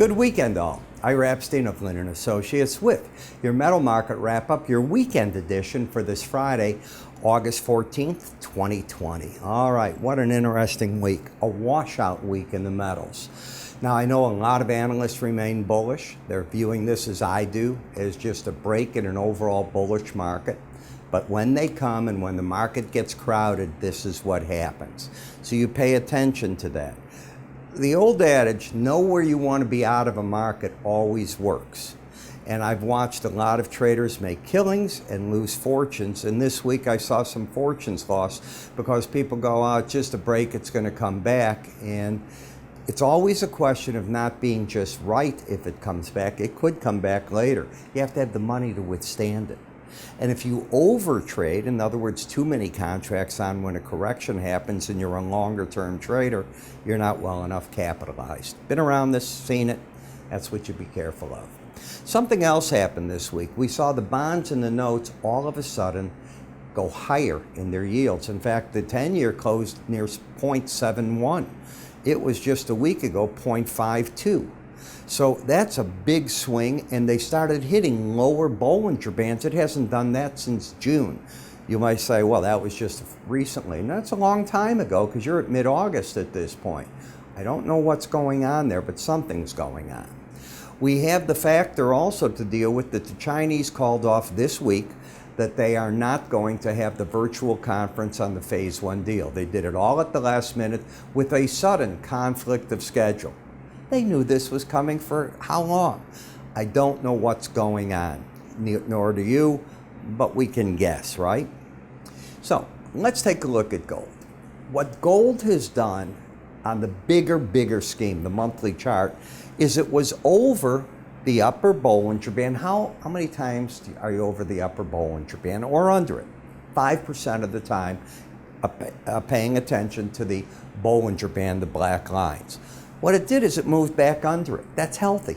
Good weekend all. Ira Epstein of Linn & Associates with your metal market wrap-up, your weekend edition for this Friday, August 14th, 2020. All right, what an interesting week. A washout week in the metals. Now, I know a lot of analysts remain bullish. They're viewing this, as I do, as just a break in an overall bullish market. But when they come and when the market gets crowded, this is what happens. So you pay attention to that. The old adage, know where you want to be out of a market, always works. And I've watched a lot of traders make killings and lose fortunes. And this week I saw some fortunes lost because people go, oh, it's just a break, it's going to come back. And it's always a question of not being just right if it comes back. It could come back later. You have to have the money to withstand it. And if you overtrade, in other words, too many contracts on when a correction happens and you're a longer term trader, you're not well enough capitalized. Been around this, seen it. That's what you be careful of. Something else happened this week. We saw the bonds and the notes all of a sudden go higher in their yields. In fact, the 10-year closed near 0.71. It was just a week ago 0.52. So that's a big swing, and they started hitting lower Bollinger Bands. It hasn't done that since June. You might say, well, that was just recently. And that's a long time ago because you're at mid-August at this point. I don't know what's going on there, but something's going on. We have the factor also to deal with that the Chinese called off this week that they are not going to have the virtual conference on the Phase 1 deal. They did it all at the last minute with a sudden conflict of schedule. They knew this was coming for how long? I don't know what's going on, nor do you, but we can guess, right? So let's take a look at gold. What gold has done on the bigger scheme, the monthly chart, is it was over the upper Bollinger Band. How many times are you over the upper Bollinger Band or under it? 5% of the time, paying attention to the Bollinger Band, the black lines. What it did is it moved back under it. That's healthy.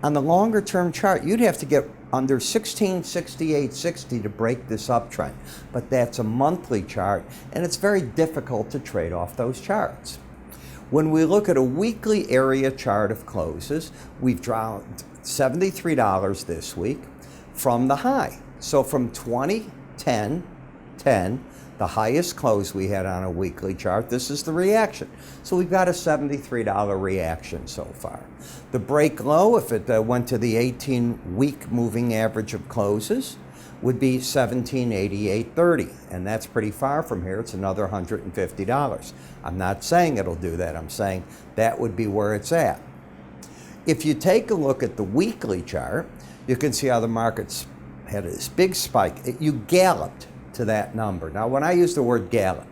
On the longer term chart, you'd have to get under 1668.60 to break this uptrend. But that's a monthly chart, and it's very difficult to trade off those charts. When we look at a weekly area chart of closes, we've dropped $73 this week from the high. So from 2010, the highest close we had on a weekly chart, this is the reaction. So we've got a $73 reaction so far. The break low, if it went to the 18-week moving average of closes, would be $1788.30, and that's pretty far from here. It's another $150. I'm not saying it'll do that. I'm saying that would be where it's at. If you take a look at the weekly chart, you can see how the market's had this big spike. You galloped to that number. Now, when I use the word gallop,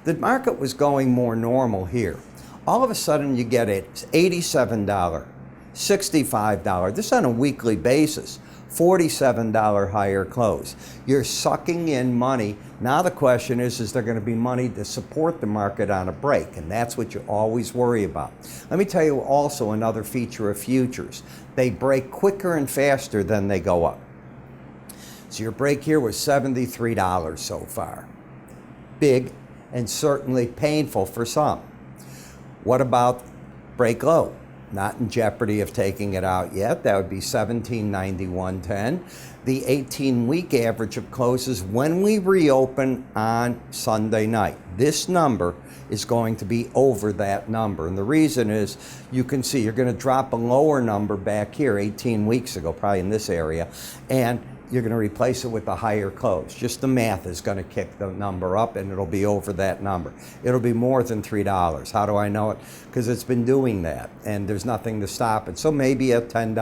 the market was going more normal here. All of a sudden, you get it $87, $65. This on a weekly basis. $47 higher close. You're sucking in money. Now the question is there going to be money to support the market on a break? And that's what you always worry about. Let me tell you also another feature of futures. They break quicker and faster than they go up. So your break here was $73 so far. Big and certainly painful for some. What about break low? Not in jeopardy of taking it out yet. That would be $1791.10. The 18-week average of closes when we reopen on Sunday night. This number is going to be over that number. And the reason is, you can see you're going to drop a lower number back here 18 weeks ago, probably in this area, and you're going to replace it with a higher close. Just the math is going to kick the number up, and it'll be over that number. It'll be more than $3. How do I know it? Because it's been doing that, and there's nothing to stop it. So maybe a $10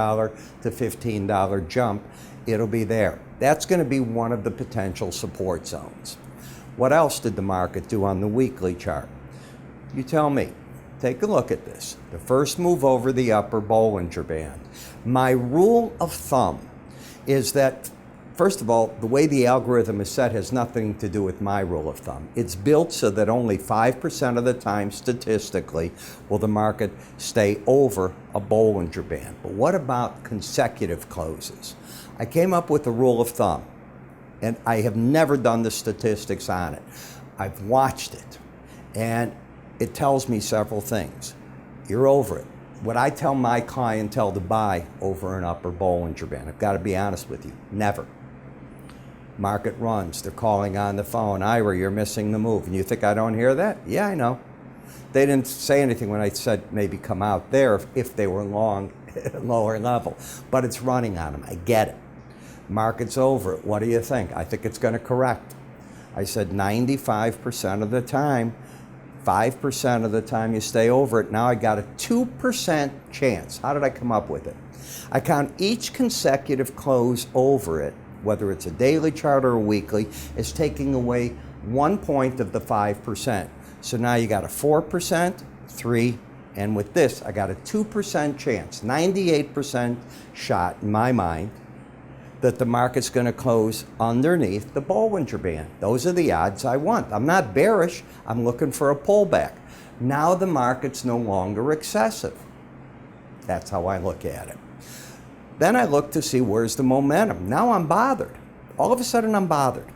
to $15 jump, it'll be there. That's going to be one of the potential support zones. What else did the market do on the weekly chart? You tell me. Take a look at this. The first move over the upper Bollinger Band. My rule of thumb is that, first of all, the way the algorithm is set has nothing to do with my rule of thumb. It's built so that only 5% of the time, statistically, will the market stay over a Bollinger Band. But what about consecutive closes? I came up with a rule of thumb, and I have never done the statistics on it. I've watched it, and it tells me several things. You're over it. Would I tell my clientele to buy over an upper Bollinger Band? I've got to be honest with you, never. Market runs, they're calling on the phone, Ira, you're missing the move. And you think I don't hear that? Yeah, I know. They didn't say anything when I said maybe come out there if they were long at a lower level. But it's running on them, I get it. Market's over it, what do you think? I think it's going to correct. I said 95% of the time, 5% of the time you stay over it. Now I got a 2% chance. How did I come up with it? I count each consecutive close over it, whether it's a daily chart or a weekly, is taking away 1 point of the 5%. So now you got a 4%, 3, and with this, I got a 2% chance, 98% shot in my mind, that the market's going to close underneath the Bollinger Band. Those are the odds I want. I'm not bearish. I'm looking for a pullback. Now the market's no longer excessive. That's how I look at it. Then I look to see where's the momentum. Now I'm bothered. All of a sudden I'm bothered.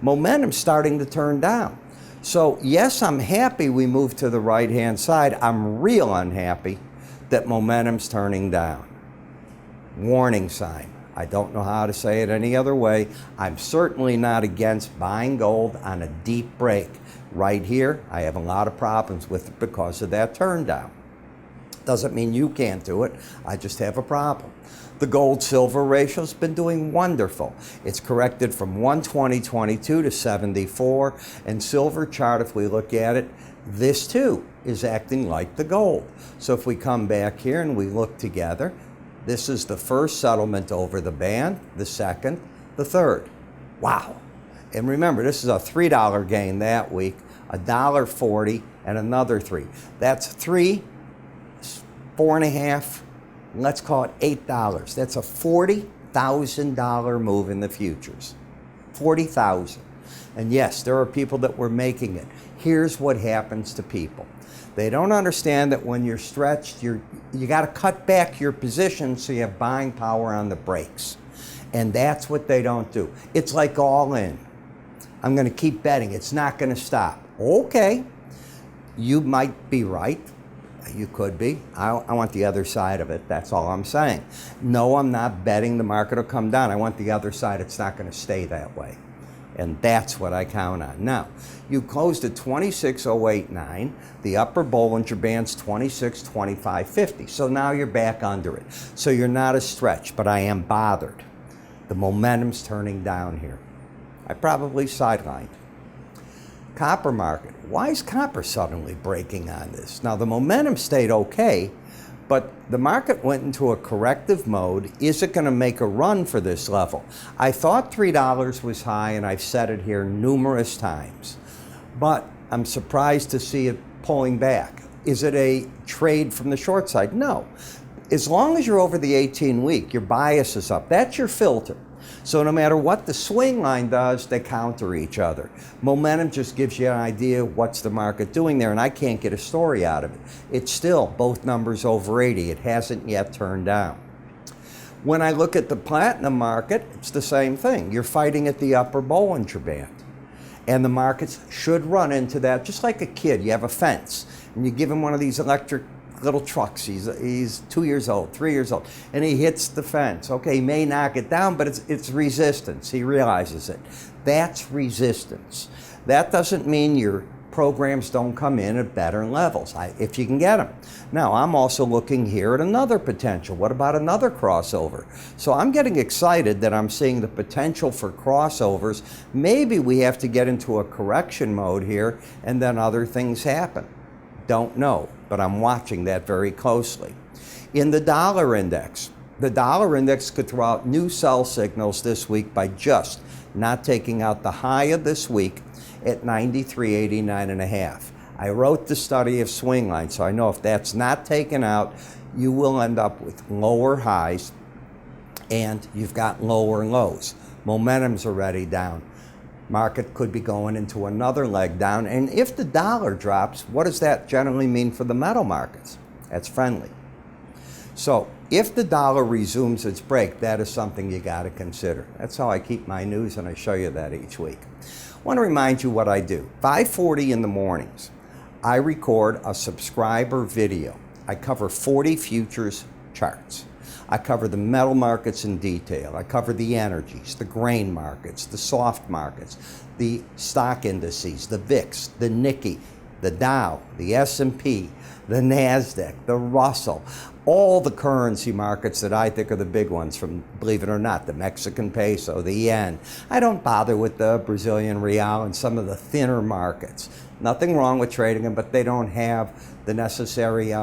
Momentum's starting to turn down. So yes, I'm happy we moved to the right-hand side. I'm real unhappy that momentum's turning down. Warning sign. I don't know how to say it any other way. I'm certainly not against buying gold on a deep break. Right here, I have a lot of problems with it because of that turn down. Doesn't mean you can't do it. I just have a problem. The gold-silver ratio's been doing wonderful. It's corrected from 120.22 to 74. And silver chart, if we look at it, this too is acting like the gold. So if we come back here and we look together, this is the first settlement over the band, the second, the third. Wow. And remember, this is a $3 gain that week, $1.40, and another 3. That's 3, 4.5, let's call it $8. That's a $40,000 move in the futures. 40,000. And yes, there are people that were making it. Here's what happens to people. They don't understand that when you're stretched, you got to cut back your position so you have buying power on the breaks. And that's what they don't do. It's like all in. I'm going to keep betting. It's not going to stop. Okay, you might be right. You could be. I want the other side of it. That's all I'm saying. No, I'm not betting the market will come down. I want the other side. It's not going to stay that way. And that's what I count on. Now, you closed at 26.089. The upper Bollinger Band's 26.2550. So now you're back under it. So you're not a stretch, but I am bothered. The momentum's turning down here. I probably sidelined. Copper market. Why is copper suddenly breaking on this? Now, the momentum stayed okay, but the market went into a corrective mode. Is it going to make a run for this level? I thought $3 was high, and I've said it here numerous times. But I'm surprised to see it pulling back. Is it a trade from the short side? No. As long as you're over the 18-week, your bias is up. That's your filter. So no matter what the swing line does, they counter each other. Momentum just gives you an idea of what's the market doing there, and I can't get a story out of it. It's still both numbers over 80. It hasn't yet turned down. When I look at the platinum market, it's the same thing. You're fighting at the upper Bollinger Band. And the markets should run into that, just like a kid. You have a fence, and you give him one of these electric little trucks. He's 2 years old, 3 years old, and he hits the fence. Okay, he may knock it down, but it's resistance. He realizes it. That's resistance. That doesn't mean your programs don't come in at better levels, if you can get them. Now, I'm also looking here at another potential. What about another crossover? So I'm getting excited that I'm seeing the potential for crossovers. Maybe we have to get into a correction mode here, and then other things happen. Don't know, but I'm watching that very closely. In the dollar index could throw out new sell signals this week by just not taking out the high of this week at 93.89.5. I wrote the study of swing lines, so I know if that's not taken out, you will end up with lower highs and you've got lower lows. Momentum's already down. Market could be going into another leg down. And if the dollar drops, what does that generally mean for the metal markets? That's friendly. So if the dollar resumes its break, that is something you got to consider. That's how I keep my news, and I show you that each week. I want to remind you what I do. 5:40 in the mornings, I record a subscriber video. I cover 40 futures charts. I cover the metal markets in detail. I cover the energies, the grain markets, the soft markets, the stock indices, the VIX, the Nikkei, the Dow, the S&P, the NASDAQ, the Russell, all the currency markets that I think are the big ones, from, believe it or not, the Mexican peso, the yen. I don't bother with the Brazilian real and some of the thinner markets. Nothing wrong with trading them, but they don't have the necessary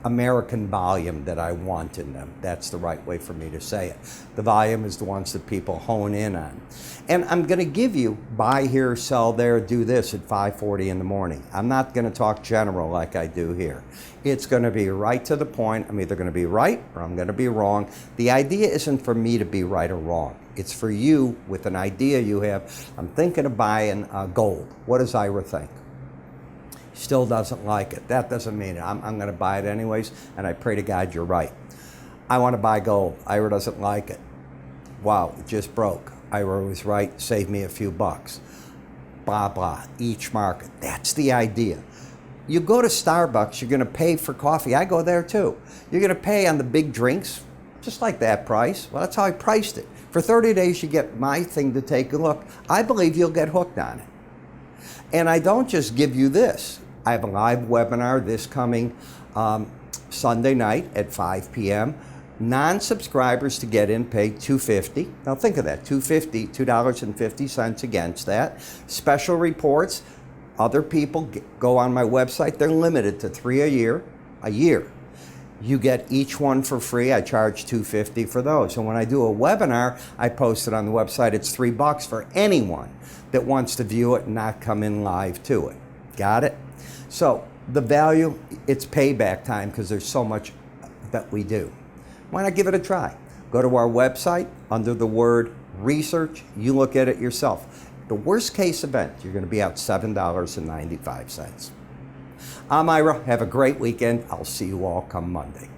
American volume that I want in them. That's the right way for me to say it. The volume is the ones that people hone in on. And I'm going to give you buy here, sell there, do this at 5:40 in the morning. I'm not going to talk general like I do here. It's going to be right to the point. I'm either going to be right or I'm going to be wrong. The idea isn't for me to be right or wrong. It's for you with an idea you have. I'm thinking of buying gold. What does Ira think? Still doesn't like it. That doesn't mean it. I'm going to buy it anyways, and I pray to God you're right. I want to buy gold. Ira doesn't like it. Wow, it just broke. Ira was right. Save me a few bucks. Blah, blah. Each market. That's the idea. You go to Starbucks, you're going to pay for coffee. I go there too. You're going to pay on the big drinks, just like that price. Well, that's how I priced it. For 30 days, you get my thing to take a look. I believe you'll get hooked on it. And I don't just give you this. I have a live webinar this coming Sunday night at 5 p.m. Non-subscribers to get in pay $2.50. Now think of that, $2.50 against that. Special reports, other people go on my website. They're limited to 3 a year. You get each one for free. I charge $2.50 for those. And when I do a webinar, I post it on the website. It's $3 for anyone that wants to view it and not come in live to it. Got it? So the value, it's payback time because there's so much that we do. Why not give it a try? Go to our website under the word research. You look at it yourself. The worst case event, you're going to be out $7.95. I'm Ira. Have a great weekend. I'll see you all come Monday.